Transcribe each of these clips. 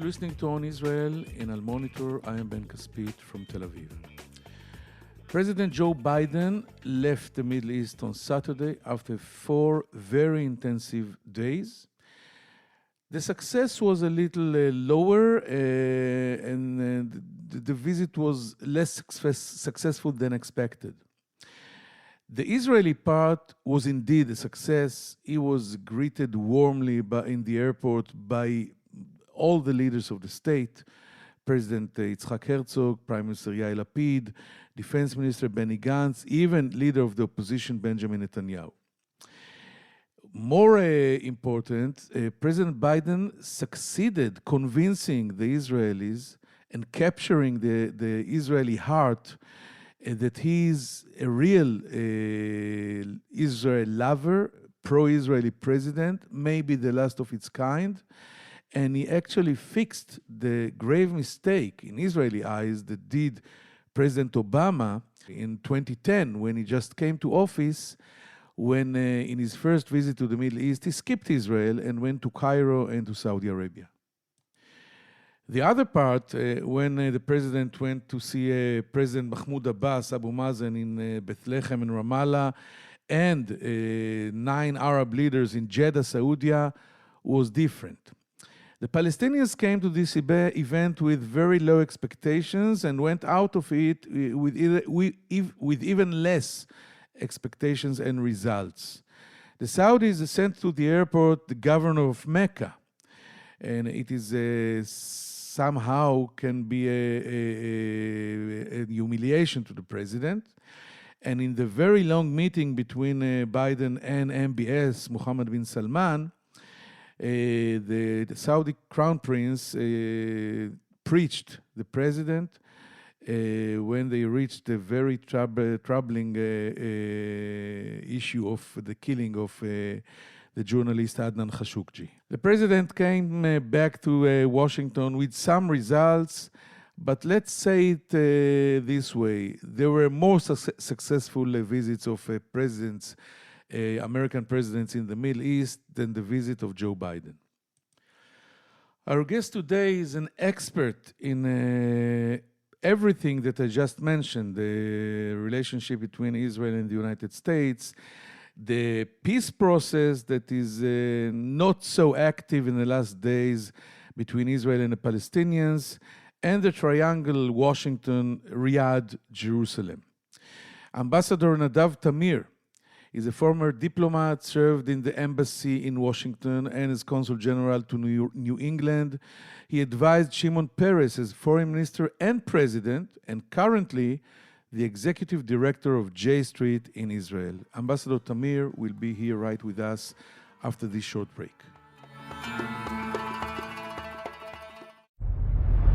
You're listening to On Israel in Al Monitor. I am Ben Caspit from Tel Aviv. President Joe Biden left the Middle East on Saturday after 4 very intensive days. The success was a little lower and the visit was less successful than expected. The Israeli part was indeed a success. He was greeted warmly in the airport by all the leaders of the state, President Yitzhak Herzog, Prime Minister Yair Lapid, Defense Minister Benny Gantz, even leader of the opposition Benjamin Netanyahu. More important, President Biden succeeded convincing the Israelis and capturing the Israeli heart that he is a real Israel lover, pro-Israeli president, maybe the last of its kind, and he actually fixed the grave mistake in Israeli eyes that did President Obama in 2010 when he just came to office, when in his first visit to the Middle East, he skipped Israel and went to Cairo and to Saudi Arabia. The other part, when the president went to see President Mahmoud Abbas, Abu Mazen in Bethlehem and Ramallah, and 9 Arab leaders in Jeddah, Saudi, was different. The Palestinians came to this event with very low expectations and went out of it with even less expectations and results. The Saudis sent to the airport the governor of Mecca, and it is somehow can be a humiliation to the president. And in the very long meeting between Biden and MBS, Mohammed bin Salman, the Saudi crown prince preached the president when they reached the very troubling issue of the killing of the journalist Adnan Khashoggi. The president came back to Washington with some results, but let's say it this way. There were more successful visits of presidents, American presidents in the Middle East than the visit of Joe Biden. Our guest today is an expert in everything that I just mentioned, the relationship between Israel and the United States, the peace process that is not so active in the last days between Israel and the Palestinians, and the triangle Washington, Riyadh, Jerusalem. Ambassador Nadav Tamir is a former diplomat, served in the embassy in Washington and as consul general to New England. He advised Shimon Peres as foreign minister and president, and currently the executive director of J Street in Israel. Ambassador Tamir will be here right with us after this short break.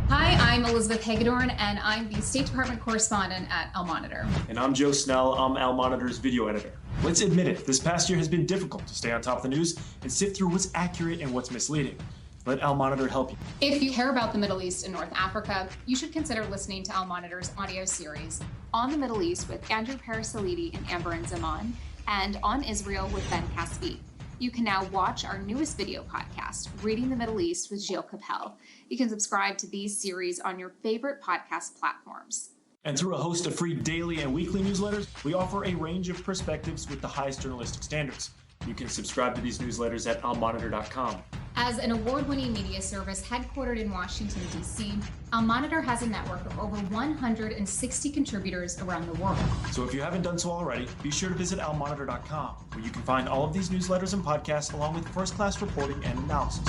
Hi, I'm Elizabeth Hagedorn, and I'm the State Department correspondent at Al Monitor. And I'm Joe Snell. I'm Al Monitor's video editor. Let's admit it, this past year has been difficult to stay on top of the news and sift through what's accurate and what's misleading. Let Al Monitor help you. If you care about the Middle East and North Africa, you should consider listening to Al Monitor's audio series On the Middle East with Andrew Parasalidi and Amber and Zaman, and On Israel with Ben Caspit. You can now watch our newest video podcast, Reading the Middle East with Gilles Capel. You can subscribe to these series on your favorite podcast platforms. And through a host of free daily and weekly newsletters, we offer a range of perspectives with the highest journalistic standards. You can subscribe to these newsletters at almonitor.com. As an award-winning media service headquartered in Washington, D.C., Al Monitor has a network of over 160 contributors around the world. So if you haven't done so already, be sure to visit almonitor.com, where you can find all of these newsletters and podcasts along with first-class reporting and analysis.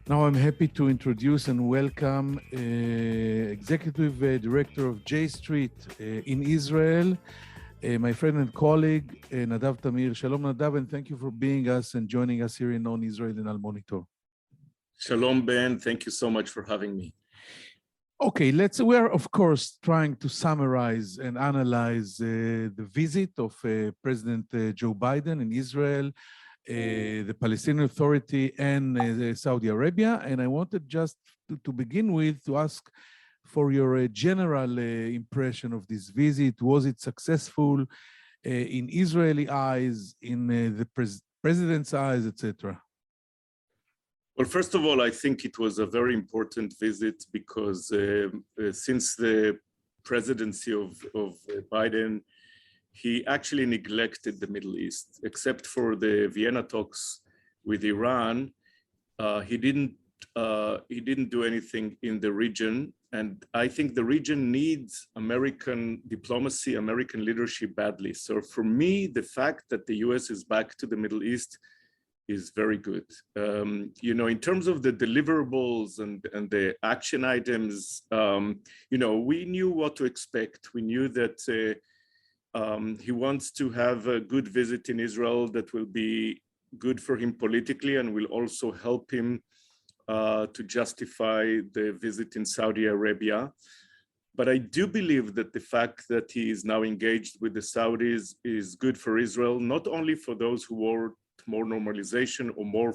Now I'm happy to introduce and welcome Executive Director of J Street in Israel, my friend and colleague, Nadav Tamir. Shalom, Nadav, and thank you for being us and joining us here in On Israel in Al Monitor. Shalom, Ben. Thank you so much for having me. Okay, we're of course trying to summarize and analyze the visit of President Joe Biden in Israel, the Palestinian Authority and Saudi Arabia. And I wanted just to begin with to ask for your general impression of this visit. Was it successful in Israeli eyes, in the president's eyes, etc.? Well, first of all, I think it was a very important visit because since the presidency of Biden, he actually neglected the Middle East, except for the Vienna talks with Iran. He didn't do anything in the region. And I think the region needs American diplomacy, American leadership badly. So for me, the fact that the US is back to the Middle East is very good. You know, in terms of the deliverables and the action items, you know, we knew what to expect. We knew that he wants to have a good visit in Israel that will be good for him politically and will also help him to justify the visit in Saudi Arabia. But I do believe that the fact that he is now engaged with the Saudis is good for Israel, not only for those who want more normalization or more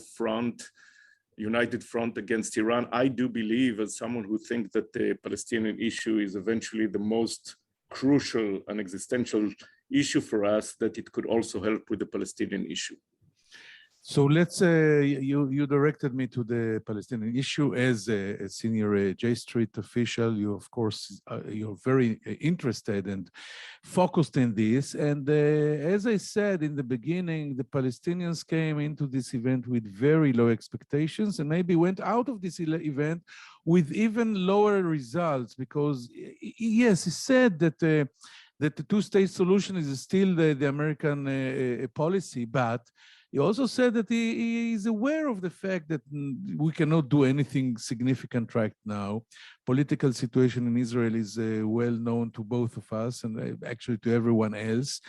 united front against Iran. I do believe, as someone who thinks that the Palestinian issue is eventually the most crucial and existential issue for us, that it could also help with the Palestinian issue. So let's say you directed me to the Palestinian issue as a senior J Street official. You, of course, you're very interested and focused in this. And as I said in the beginning, the Palestinians came into this event with very low expectations and maybe went out of this event with even lower results because, yes, he said that the two-state solution is still the American policy, but he also said that he is aware of the fact that we cannot do anything significant right now. Political situation in Israel is well known to both of us and actually to everyone else.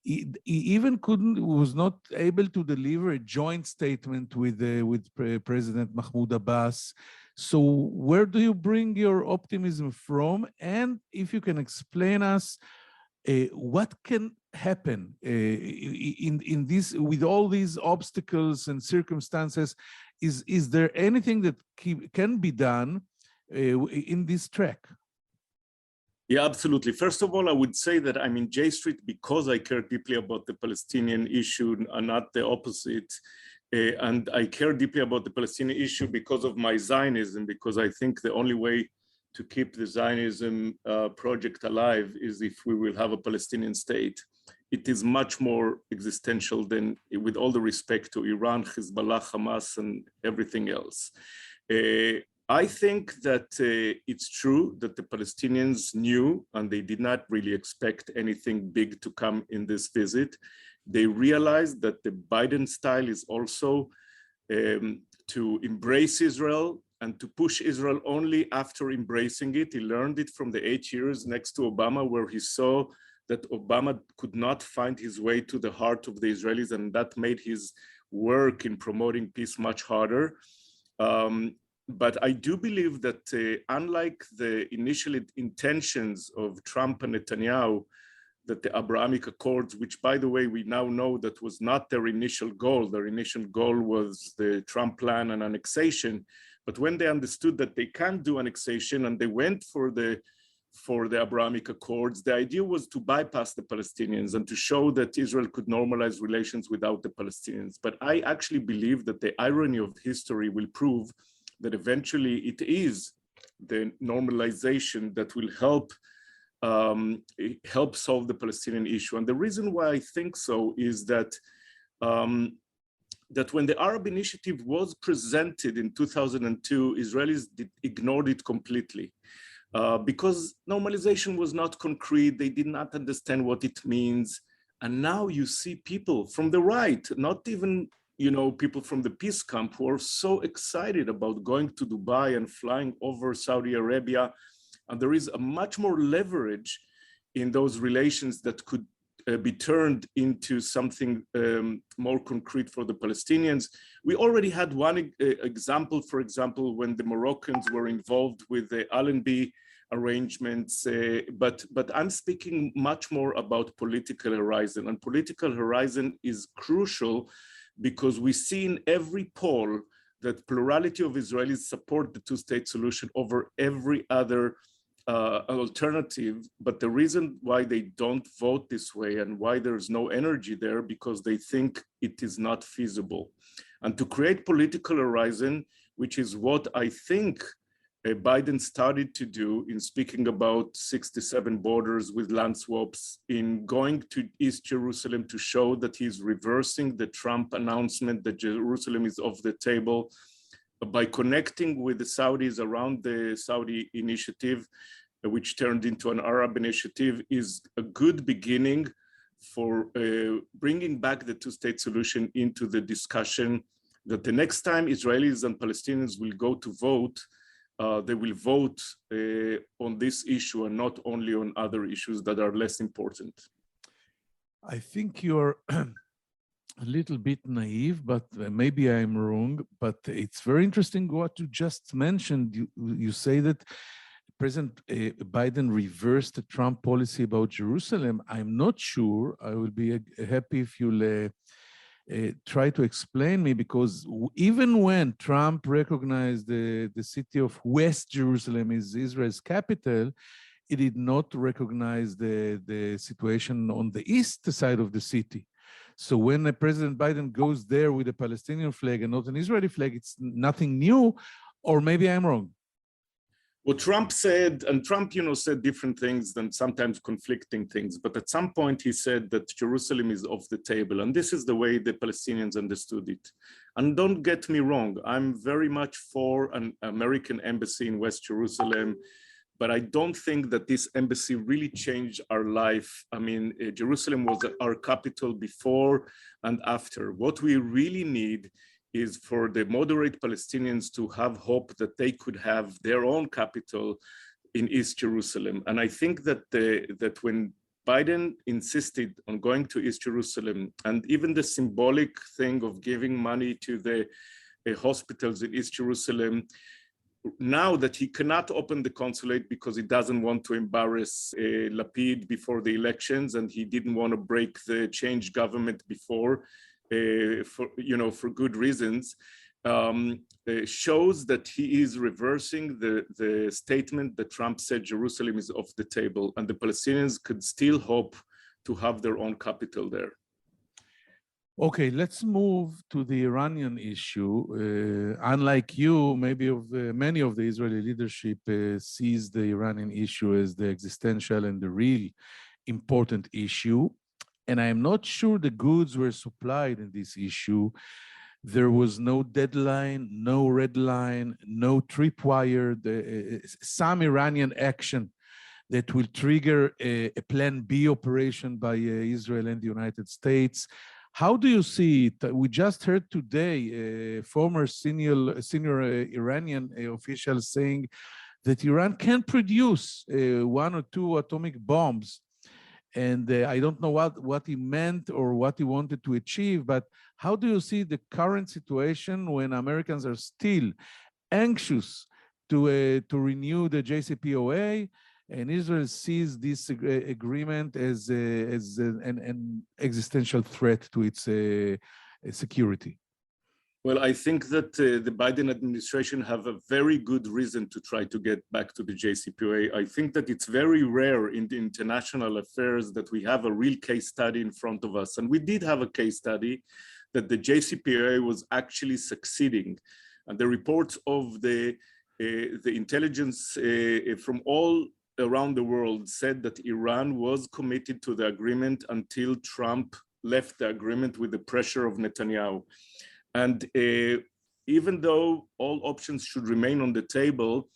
He even was not able to deliver a joint statement with President Mahmoud Abbas. So where do you bring your optimism from? And if you can explain us what can happen in this, with all these obstacles and circumstances? Is there anything that can be done in this track? Yeah, absolutely. First of all, I would say that I'm in J Street because I care deeply about the Palestinian issue and not the opposite. And I care deeply about the Palestinian issue because of my Zionism, because I think the only way to keep the Zionism project alive is if we will have a Palestinian state. It is much more existential than, with all the respect to Iran, Hezbollah, Hamas, and everything else. I think that it's true that the Palestinians knew, and they did not really expect anything big to come in this visit. They realized that the Biden style is also to embrace Israel and to push Israel only after embracing it. He learned it from the 8 years next to Obama, where he saw that Obama could not find his way to the heart of the Israelis, and that made his work in promoting peace much harder. But I do believe that unlike the initial intentions of Trump and Netanyahu, that the Abrahamic Accords, which, by the way, we now know that was not their initial goal. Their initial goal was the Trump plan and annexation. But when they understood that they can't do annexation and they went for the Abrahamic Accords, the idea was to bypass the Palestinians and to show that Israel could normalize relations without the Palestinians. But I actually believe that the irony of history will prove that eventually it is the normalization that will help solve the Palestinian issue. And the reason why I think so is that that when the Arab Initiative was presented in 2002, Israelis ignored it completely because normalization was not concrete. They did not understand what it means. And now you see people from the right, not even people from the peace camp, who are so excited about going to Dubai and flying over Saudi Arabia. And there is a much more leverage in those relations that could be turned into something more concrete for the Palestinians. We already had one example, for example, when the Moroccans were involved with the Allenby arrangements, but I'm speaking much more about political horizon, and political horizon is crucial because we see in every poll that plurality of Israelis support the two-state solution over every other an alternative, but the reason why they don't vote this way and why there's no energy there, because they think it is not feasible. And to create political horizon, which is what I think Biden started to do in speaking about 67 borders with land swaps, in going to East Jerusalem to show that he's reversing the Trump announcement that Jerusalem is off the table, by connecting with the Saudis around the Saudi initiative, which turned into an Arab initiative, is a good beginning for bringing back the two-state solution into the discussion, that the next time Israelis and Palestinians will go to vote, they will vote on this issue and not only on other issues that are less important. I think you're a little bit naive, but maybe I'm wrong, but it's very interesting what you just mentioned. You say that President Biden reversed the Trump policy about Jerusalem. I'm not sure. I will be happy if you'll try to explain me, because even when Trump recognized the city of West Jerusalem as Israel's capital, it did not recognize the situation on the east side of the city. So when President Biden goes there with a Palestinian flag and not an Israeli flag, it's nothing new, or maybe I'm wrong. Well, Trump said, and Trump, said different things and sometimes conflicting things, but at some point he said that Jerusalem is off the table, and this is the way the Palestinians understood it. And don't get me wrong, I'm very much for an American embassy in West Jerusalem, but I don't think that this embassy really changed our life. I mean, Jerusalem was our capital before and after. What we really need is for the moderate Palestinians to have hope that they could have their own capital in East Jerusalem. And I think that that when Biden insisted on going to East Jerusalem, and even the symbolic thing of giving money to the hospitals in East Jerusalem, now that he cannot open the consulate because he doesn't want to embarrass Lapid before the elections, and he didn't want to break the change government before, for good reasons, shows that he is reversing the statement that Trump said Jerusalem is off the table, and the Palestinians could still hope to have their own capital there. Okay, let's move to the Iranian issue. Unlike you, maybe many of the Israeli leadership sees the Iranian issue as the existential and the real important issue. And I'm not sure the goods were supplied in this issue. There was no deadline, no red line, no tripwire, some Iranian action that will trigger a Plan B operation by Israel and the United States. How do you see it? We just heard today former senior Iranian official saying that Iran can produce 1 or 2 atomic bombs. And I don't know what he meant or what he wanted to achieve, but how do you see the current situation when Americans are still anxious to renew the JCPOA, and Israel sees this agreement as an existential threat to its security? Well, I think that the Biden administration have a very good reason to try to get back to the JCPOA. I think that it's very rare in the international affairs that we have a real case study in front of us. And we did have a case study that the JCPOA was actually succeeding. And the reports of the intelligence from all around the world said that Iran was committed to the agreement until Trump left the agreement with the pressure of Netanyahu. And even though all options should remain on the table,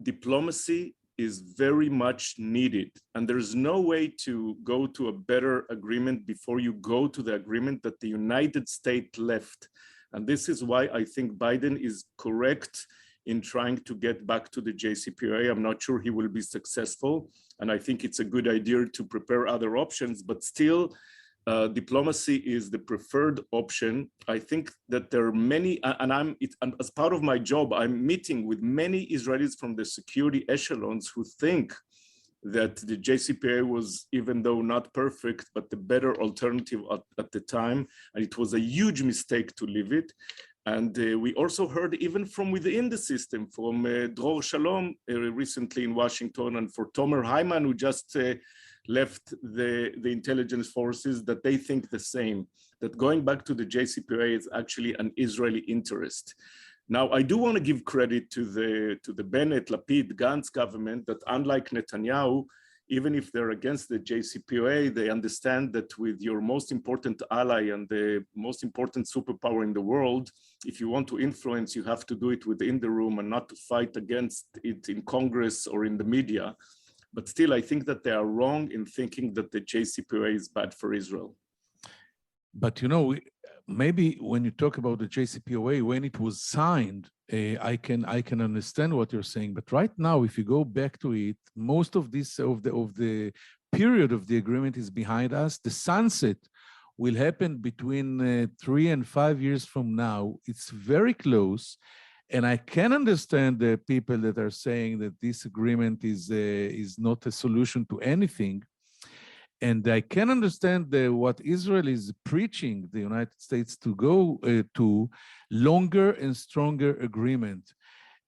diplomacy is very much needed. And there's no way to go to a better agreement before you go to the agreement that the United States left. And this is why I think Biden is correct in trying to get back to the JCPOA. I'm not sure he will be successful. And I think it's a good idea to prepare other options, but still, diplomacy is the preferred option. I think that there are many, and as part of my job, I'm meeting with many Israelis from the security echelons who think that the JCPOA was, even though not perfect, but the better alternative at the time. And it was a huge mistake to leave it. And we also heard even from within the system, from Dror Shalom recently in Washington, and for Tomer Hyman, who just left the intelligence forces, that they think the same, that going back to the JCPOA is actually an Israeli interest. Now, I do want to give credit to the Bennett, Lapid, Gantz government that, unlike Netanyahu, even if they're against the JCPOA, they understand that with your most important ally and the most important superpower in the world, if you want to influence, you have to do it within the room and not to fight against it in Congress or in the media. But still, I think that they are wrong in thinking that the JCPOA is bad for Israel. But maybe when you talk about the JCPOA, when it was signed, I can understand what you're saying. But right now, if you go back to it, most of the period of the agreement is behind us. The sunset will happen between 3 and 5 years from now. It's very close. And I can understand the people that are saying that this agreement is not a solution to anything. And I can understand what Israel is preaching the United States to go to longer and stronger agreement.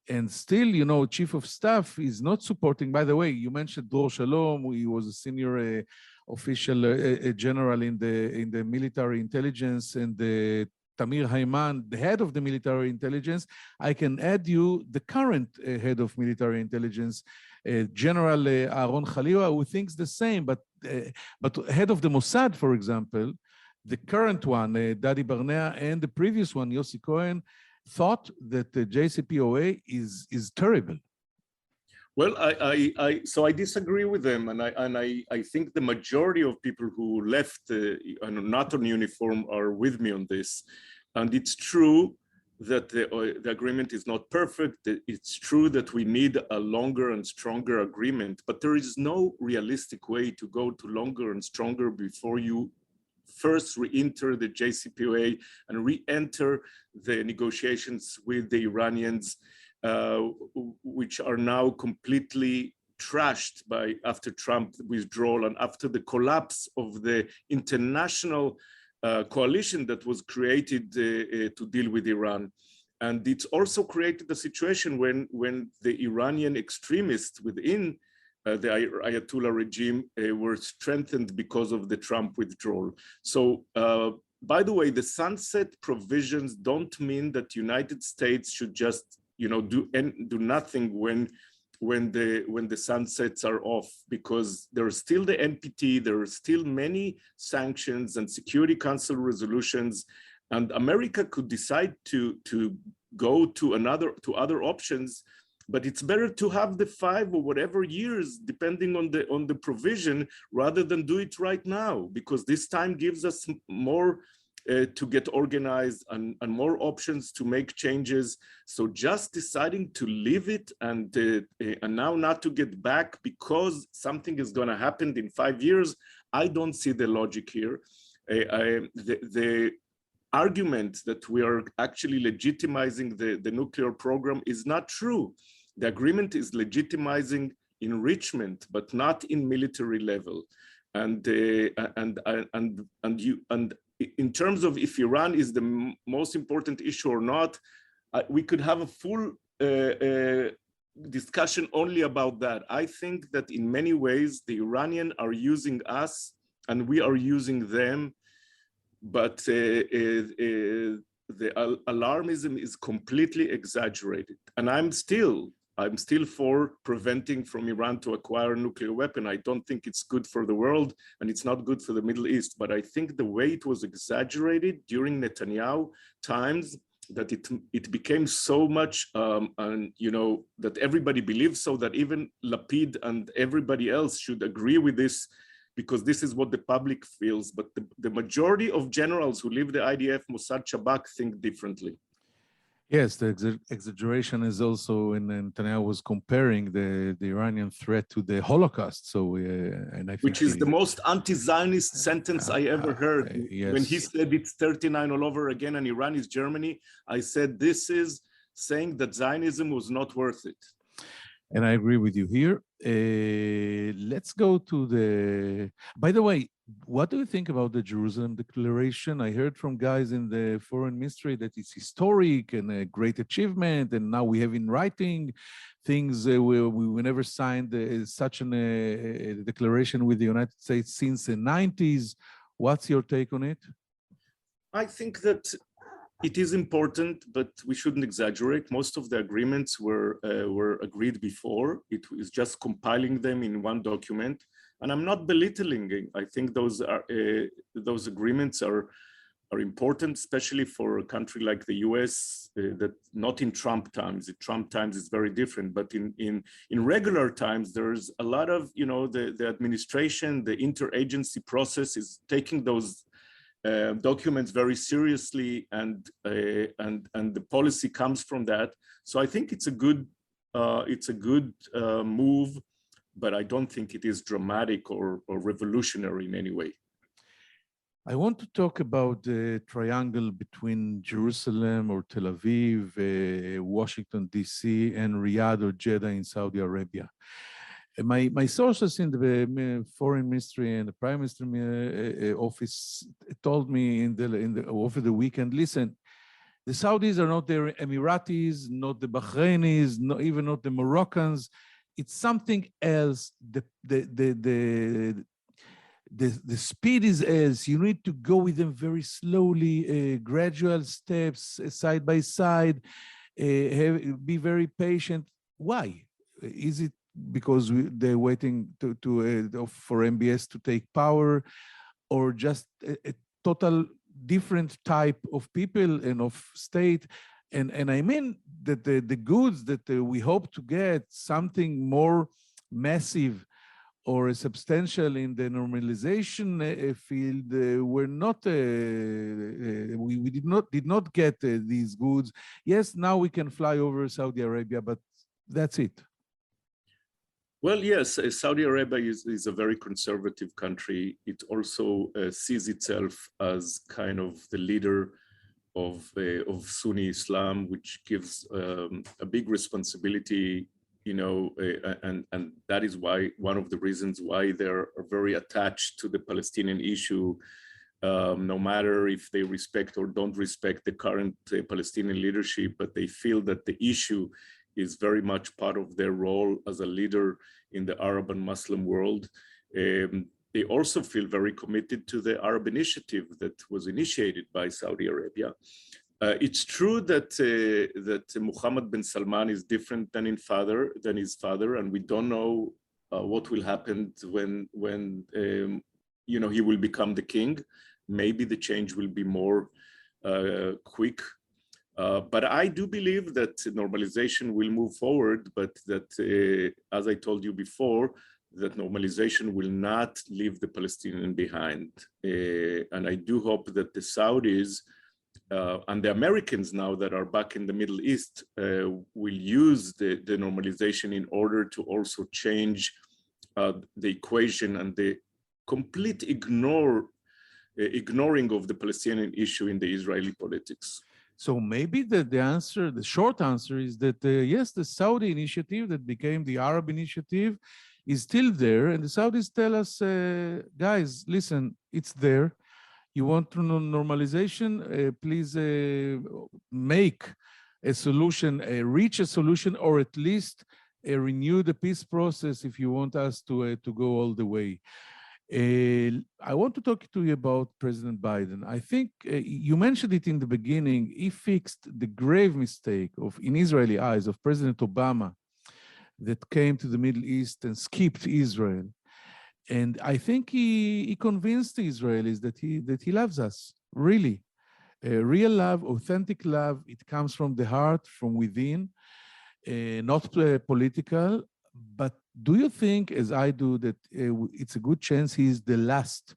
And still, Chief of Staff is not supporting. By the way, you mentioned Dror Shalom. He was a senior official, a general in the military intelligence, and Tamir Haiman, the head of the military intelligence. I can add you the current head of military intelligence, General Aaron Khaliwa, who thinks the same, but head of the Mossad, for example, the current one, Dadi Barnea, and the previous one, Yossi Cohen, thought that the JCPOA is terrible. Well, so I disagree with them, and I think the majority of people who left not on uniform are with me on this. And it's true that the agreement is not perfect. It's true that we need a longer and stronger agreement, but there is no realistic way to go to longer and stronger before you first re-enter the JCPOA and re-enter the negotiations with the Iranians, which are now completely trashed after Trump's withdrawal and after the collapse of the international coalition that was created to deal with Iran. And it's also created a situation when the Iranian extremists within the Ayatollah regime were strengthened because of the Trump withdrawal. So, by the way, the sunset provisions don't mean that United States should just, do nothing when the sunsets are off, because there are still the NPT, there are still many sanctions and Security Council resolutions, and America could decide to go to other options. But it's better to have the 5 or whatever years, depending on the provision, rather than do it right now, because this time gives us more to get organized and more options to make changes. So just deciding to leave it and now not to get back because something is going to happen in 5 years, I don't see the logic here. The argument that we are actually legitimizing the nuclear program is not true. The agreement is legitimizing enrichment, but not in military level. And in terms of if Iran is the most important issue or not, we could have a full discussion only about that. I think that in many ways, the Iranians are using us and we are using them, but the alarmism is completely exaggerated. And I'm still for preventing from Iran to acquire a nuclear weapon. I don't think it's good for the world and it's not good for the Middle East. But I think the way it was exaggerated during Netanyahu times, that it became so much, that everybody believes so, that even Lapid and everybody else should agree with this, because this is what the public feels. But the majority of generals who leave the IDF, Mossad, Shabak think differently. Yes, the exaggeration is also when Netanyahu was comparing the Iranian threat to the Holocaust. So, and I think which is the most anti-Zionist sentence I ever heard. Yes. When he said it's 39 all over again and Iran is Germany, I said this is saying that Zionism was not worth it. And I agree with you here. Let's go to by the way, What do you think about the Jerusalem Declaration? I heard from guys in the foreign ministry that it's historic and a great achievement, and now we have in writing things we never signed such a declaration with the United States since the 90s. What's your take on it? I think that it is important, but we shouldn't exaggerate. Most of the agreements were agreed before. It is just compiling them in one document. And I'm not belittling it. I think those agreements are important, especially for a country like the US, that not in Trump times. In Trump times is very different, but in regular times, there's a lot of, the administration, the interagency process is taking those documents very seriously, and the policy comes from that. So I think it's a good move, but I don't think it is dramatic or revolutionary in any way. I want to talk about the triangle between Jerusalem or Tel Aviv, Washington, D.C., and Riyadh or Jeddah in Saudi Arabia. My sources in the foreign ministry and the prime minister office told me over the weekend, listen, the Saudis are not the Emiratis, not the Bahrainis, even not the Moroccans. It's something else. The speed is else. You need to go with them very slowly, gradual steps, side by side, be very patient. Why? Is it because they're waiting for MBS to take power, or just a total different type of people and of state? And I mean that the goods that we hope to get, something more massive or substantial in the normalization field, were not, we did not get these goods. Yes, now we can fly over Saudi Arabia, but that's it. Well, yes, Saudi Arabia is a very conservative country. It also sees itself as kind of the leader of Sunni Islam, which gives a big responsibility, and that is why one of the reasons why they're very attached to the Palestinian issue, no matter if they respect or don't respect the current Palestinian leadership, but they feel that the issue is very much part of their role as a leader in the Arab and Muslim world. They also feel very committed to the Arab initiative that was initiated by Saudi Arabia. It's true that Mohammed bin Salman is different than his father, and we don't know what will happen when he will become the king. Maybe the change will be more quick. But I do believe that normalization will move forward, but that, as I told you before, that normalization will not leave the Palestinian behind. And I do hope that the Saudis and the Americans now that are back in the Middle East will use the normalization in order to also change the equation and the complete ignoring of the Palestinian issue in the Israeli politics. So maybe the short answer is that, yes, the Saudi initiative that became the Arab initiative is still there. And the Saudis tell us, guys, listen, it's there. You want to know normalization, please make a solution, reach a solution, or at least renew the peace process if you want us to go all the way. I want to talk to you about President Biden. I think you mentioned it in the beginning. He fixed the grave mistake in Israeli eyes of President Obama that came to the Middle East and skipped Israel. And I think he convinced the Israelis that he loves us, really. Real love, authentic love, it comes from the heart, from within, not political. But do you think, as I do, that it's a good chance he is the last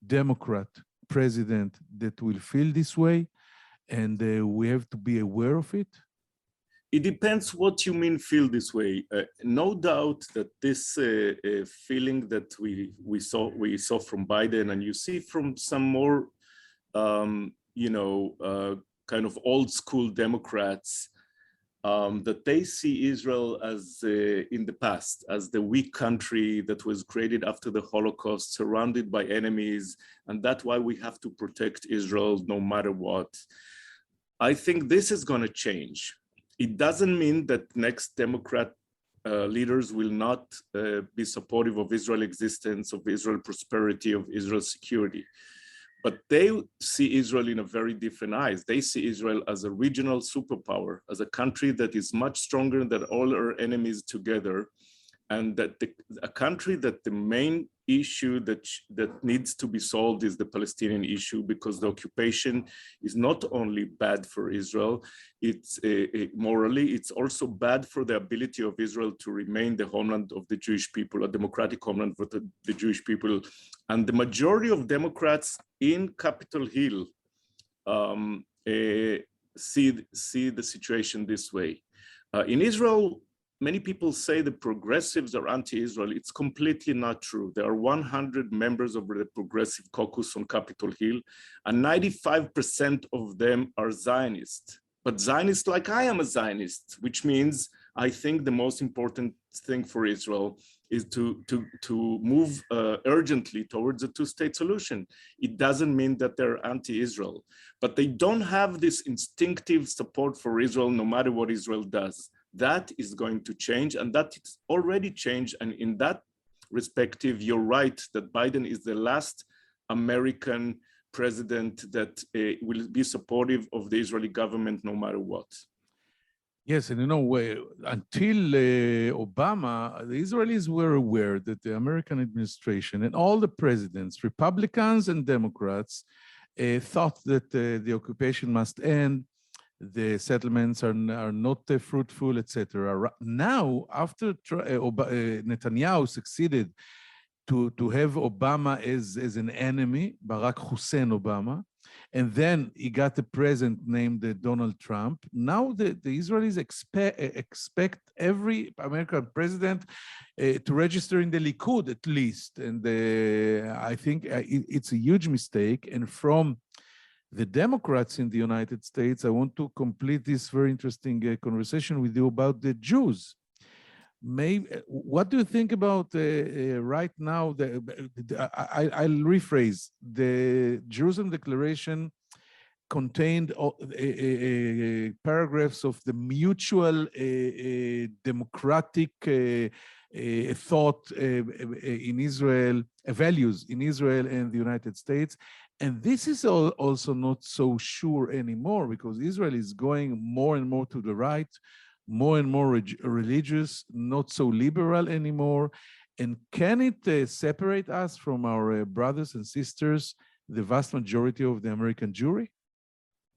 Democrat president that will feel this way, and we have to be aware of it? It depends what you mean feel this way. No doubt that this feeling that we saw from Biden, and you see from some more, kind of old school Democrats, that they see Israel as, in the past, as the weak country that was created after the Holocaust, surrounded by enemies, and that's why we have to protect Israel no matter what. I think this is going to change. It doesn't mean that next Democrat leaders will not be supportive of Israel's existence, of Israel's prosperity, of Israel's security. But they see Israel in a very different eyes. They see Israel as a regional superpower, as a country that is much stronger than all our enemies together, and that a country that the main issue that needs to be solved is the Palestinian issue, because the occupation is not only bad for Israel, it's morally, it's also bad for the ability of Israel to remain the homeland of the Jewish people, a democratic homeland for the Jewish people. And the majority of Democrats in Capitol Hill see the situation this way. In Israel, many people say the progressives are anti-Israel. It's completely not true. There are 100 members of the Progressive Caucus on Capitol Hill, and 95% of them are Zionists. But Zionists like I am a Zionist, which means I think the most important thing for Israel is to move urgently towards a two-state solution. It doesn't mean that they're anti-Israel, but they don't have this instinctive support for Israel no matter what Israel does. That is going to change, and that it's already changed. And in that perspective, you're right that Biden is the last American president that will be supportive of the Israeli government no matter what. Yes, and until Obama, the Israelis were aware that the American administration and all the presidents, Republicans and Democrats, thought that the occupation must end. The settlements are not fruitful, etc. Now, after Netanyahu succeeded to have Obama as an enemy, Barack Hussein Obama, and then he got a president named Donald Trump. Now the Israelis expect every American president to register in the Likud at least. And I think it's a huge mistake. And from the Democrats in the United States, I want to complete this very interesting conversation with you about the Jews. What do you think about right now? I'll rephrase. The Jerusalem Declaration contained paragraphs of the mutual democratic thought in Israel, values in Israel and the United States. And this is also not so sure anymore, because Israel is going more and more to the right, more and more religious, not so liberal anymore. And can it separate us from our brothers and sisters, the vast majority of the American Jewry?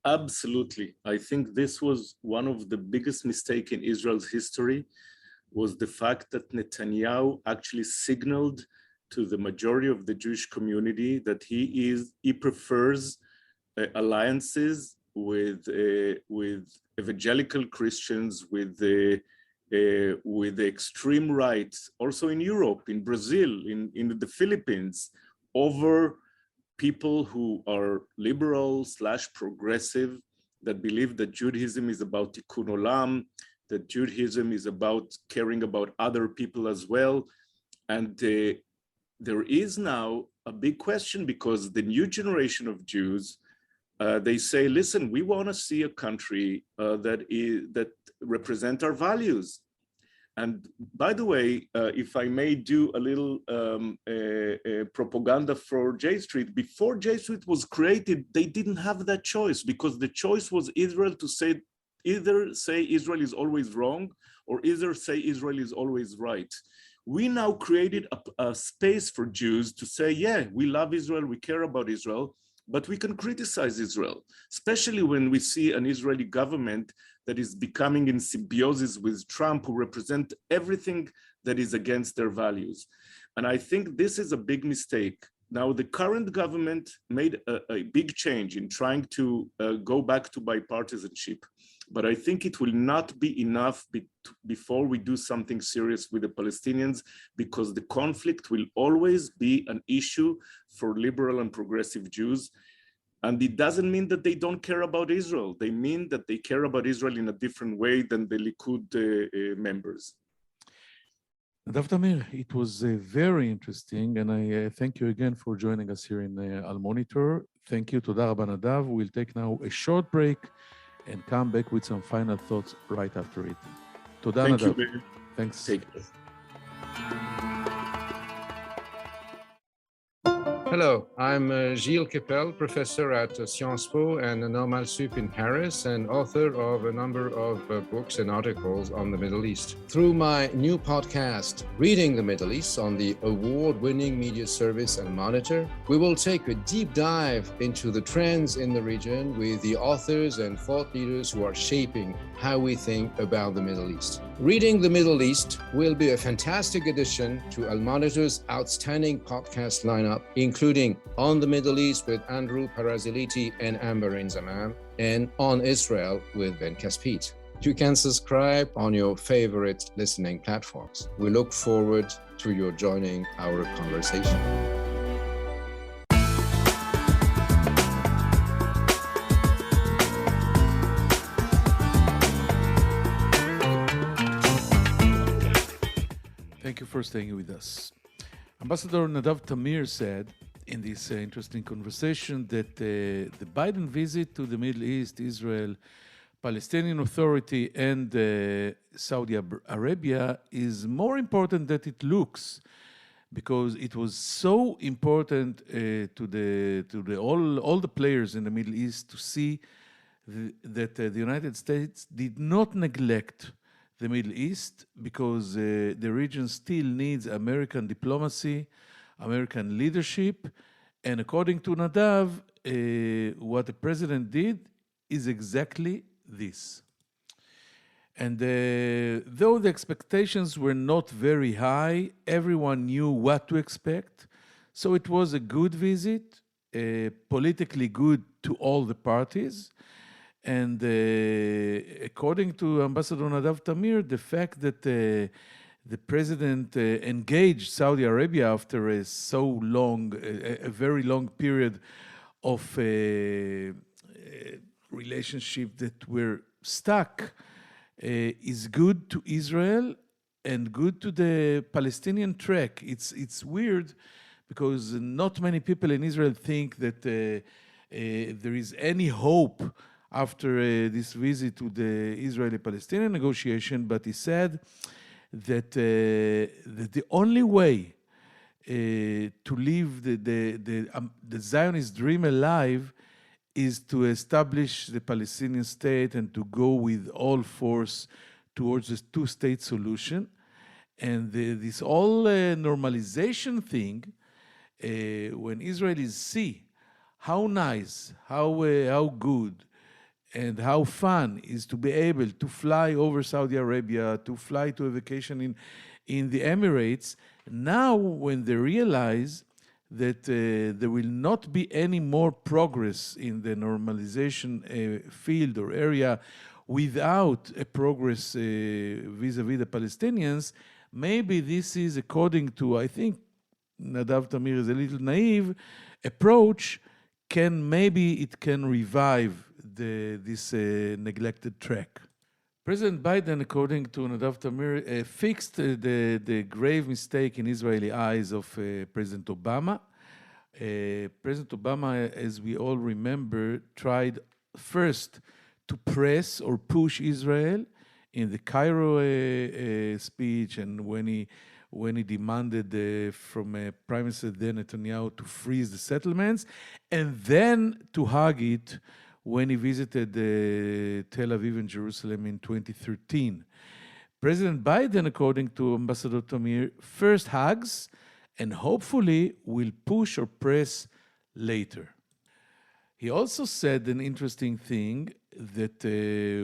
Absolutely. I think this was one of the biggest mistakes in Israel's history, was the fact that Netanyahu actually signaled to the majority of the Jewish community that he prefers alliances with evangelical Christians, with the extreme right, also in Europe, in Brazil, in the Philippines, over people who are liberal / progressive, that believe that Judaism is about tikkun olam, that Judaism is about caring about other people as well. And there is now a big question, because the new generation of Jews, they say, listen, we want to see a country that represent our values. And by the way, if I may do a little propaganda for J Street, before J Street was created, they didn't have that choice, because the choice was Israel to say, either say Israel is always wrong, or either say Israel is always right. We now created a space for Jews to say, yeah, we love Israel, we care about Israel, but we can criticize Israel, especially when we see an Israeli government that is becoming in symbiosis with Trump, who represent everything that is against their values. And I think this is a big mistake. Now, the current government made a big change in trying to go back to bipartisanship. But I think it will not be enough before we do something serious with the Palestinians, because the conflict will always be an issue for liberal and progressive Jews. And it doesn't mean that they don't care about Israel. They mean that they care about Israel in a different way than the Likud members. Nadav Tamir, it was very interesting, and I thank you again for joining us here in Al Monitor. Thank you, Toda Rabba Nadav. We'll take now a short break and come back with some final thoughts right after it. Toda Thank Nadav. you. Thanks. Take care. Hello, I'm Gilles Kepel, professor at Sciences Po and Normal Sup in Paris, and author of a number of books and articles on the Middle East. Through my new podcast, Reading the Middle East, on the award-winning media service Al Monitor, we will take a deep dive into the trends in the region with the authors and thought leaders who are shaping how we think about the Middle East. Reading the Middle East will be a fantastic addition to Al Monitor's outstanding podcast lineup, including On the Middle East with Andrew Paraziliti and Amberin Zaman, and On Israel with Ben Caspit. You can subscribe on your favorite listening platforms. We look forward to your joining our conversation. Thank you for staying with us. Ambassador Nadav Tamir said in this interesting conversation that the Biden visit to the Middle East, Israel, Palestinian Authority, and Saudi Arabia is more important than it looks, because it was so important to all the players in the Middle East to see that the United States did not neglect the Middle East, because the region still needs American diplomacy, American leadership, and according to Nadav, what the president did is exactly this. And though the expectations were not very high, everyone knew what to expect. So it was a good visit, politically good to all the parties. And according to Ambassador Nadav Tamir, the fact that the president engaged Saudi Arabia after a very long period of relationship that were stuck is good to Israel and good to the Palestinian track. It's weird because not many people in Israel think that there is any hope after this visit to the Israeli-Palestinian negotiation, but he said that the only way to leave the Zionist dream alive is to establish the Palestinian state and to go with all force towards this two-state solution. And this all normalization thing, when Israelis see how nice, how good, and how fun is to be able to fly over Saudi Arabia, to fly to a vacation in the Emirates, now when they realize that there will not be any more progress in the normalization field or area without a progress vis-a-vis the Palestinians, maybe this is, according to, I think, Nadav Tamir is a little naive approach, maybe it can revive this neglected track. President Biden, according to Nadav Tamir, fixed the grave mistake in Israeli eyes of President Obama. President Obama, as we all remember, tried first to press or push Israel in the Cairo speech, and when he demanded from Prime Minister then Netanyahu to freeze the settlements, and then to hug it when he visited Tel Aviv and Jerusalem in 2013. President Biden, according to Ambassador Tamir, first hugs and hopefully will push or press later. He also said an interesting thing, that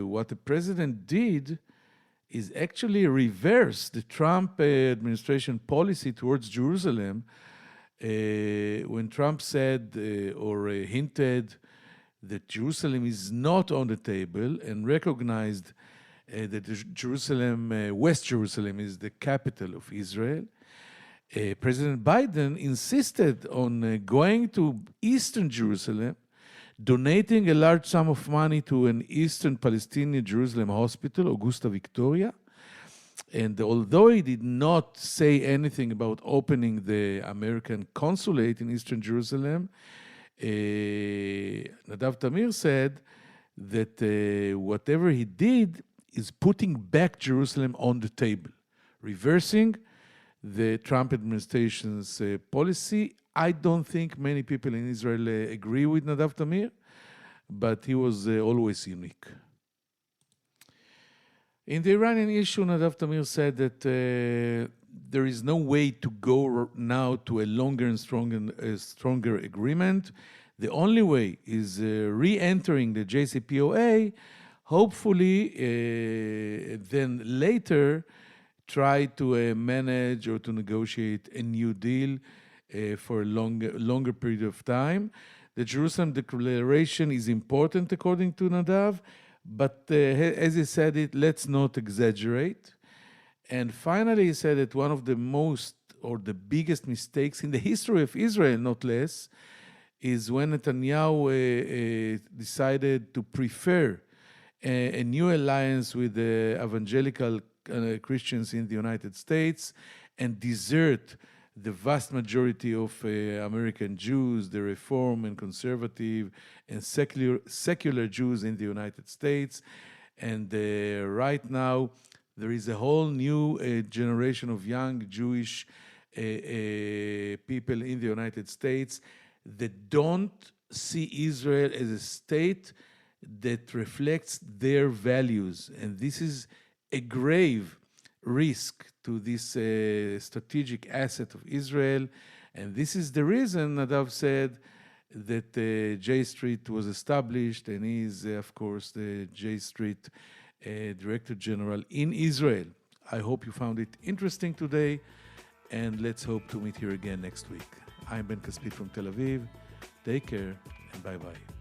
what the president did is actually reverse the Trump administration policy towards Jerusalem. When Trump said or hinted that Jerusalem is not on the table and recognized that West Jerusalem is the capital of Israel, President Biden insisted on going to Eastern Jerusalem donating a large sum of money to an Eastern Palestinian Jerusalem hospital, Augusta Victoria. And although he did not say anything about opening the American consulate in Eastern Jerusalem, Nadav Tamir said that whatever he did is putting back Jerusalem on the table, reversing the Trump administration's policy. I don't think many people in Israel agree with Nadav Tamir, but he was always unique. In the Iranian issue, Nadav Tamir said that there is no way to go now to a longer and stronger agreement. The only way is re-entering the JCPOA, hopefully then later try to manage or to negotiate a new deal for a longer period of time. The Jerusalem Declaration is important according to Nadav, but as he said it, let's not exaggerate. And finally, he said that one of the most or the biggest mistakes in the history of Israel, not less, is when Netanyahu decided to prefer a new alliance with the evangelical Christians in the United States and desert the vast majority of American Jews, the Reform and Conservative and secular Jews in the United States. And right now, there is a whole new generation of young Jewish people in the United States that don't see Israel as a state that reflects their values. And this is a grave risk to this strategic asset of Israel. And this is the reason Nadav said that J Street was established, and he is, of course, the J Street Director General in Israel. I hope you found it interesting today, and let's hope to meet here again next week. I'm Ben Caspit from Tel Aviv. Take care, and bye-bye.